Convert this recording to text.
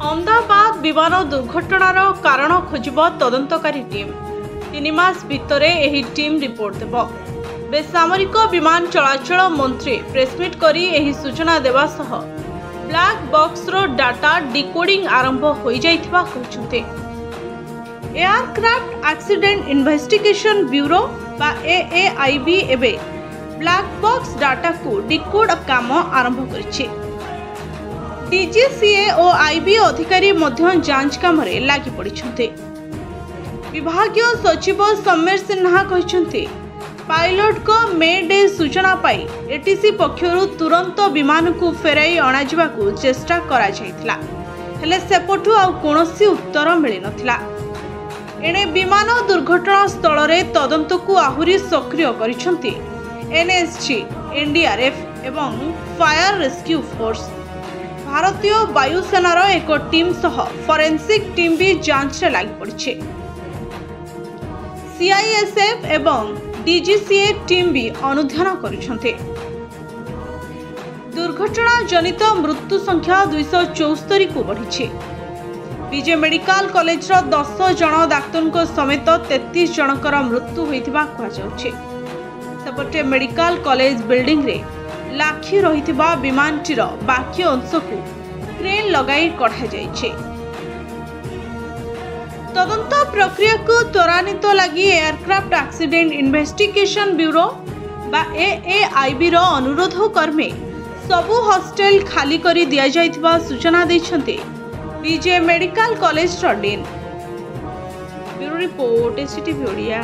अहमदाबाद विमान दुर्घटनार कारण खोजिब तदंतकारी टीम 3 मास भितरे एही टीम रिपोर्ट देव। बेसामरिक विमान चलाचल मंत्री प्रेसमिट करी एही सूचना देवा सह ब्लैक बॉक्स रो डाटा डिकोडिंग आरंभ हो जाइथिबा कहछन्ते। एयरक्राफ्ट एक्सीडेंट इन्वेस्टिगेशन ब्यूरो बा एएआईबी एबे ब्लैक बॉक्स डाटा को डिकोड काम आरंभ करिछि। डीजीसीए और आईबी अधिकारी मध्य जांच काम लगी पड़ते। विभागीय सचिव समीर सिन्हा कहते पायलट को मे डे सूचना पाई एटीसी पक्षर तुरंत विमान को फेराई अणाजिबा को चेष्टा करा जायतिला, हेले सेपटू आ कोनोसी उत्तर मिली नथिला। एणे विमान दुर्घटना स्थल रे तदंत को आहुरी सक्रिय करिसंती एनएसजी, एनडीआरएफ एवं फायर रेस्क्यू फोर्स। भारतीय वायुसेनार एक टीम सह फॉरेंसिक टीम भी जांच रे लगी पड़े। सीआईएसएफ एवं डीजीसीए टीम भी अनुधान करिसंते। दुर्घटना जनित मृत्यु संख्या 274 को बढ़ी। विजय मेडिकल कॉलेज 10 जन डाक्तर समेत 33 जनकर मृत्यु होइतिबा कहुछि। सेपटे मेडिकल कॉलेज बिल्डिंग रे लाखी रहितिबा विमानटीर बाकी अंश को क्रेन लगाई कढ़ा जाइछे। तदंत प्रक्रिया को त्वरान्वित लगी एयरक्राफ्ट एक्सीडेंट इन्वेस्टिगेशन ब्यूरो बा एएआईबी रो अनुरोध कर्मे सबु हॉस्टल खाली करी दिया जाइतिबा सूचना दैछन्ते Vijay medical college dean. Bureau report STV Odia.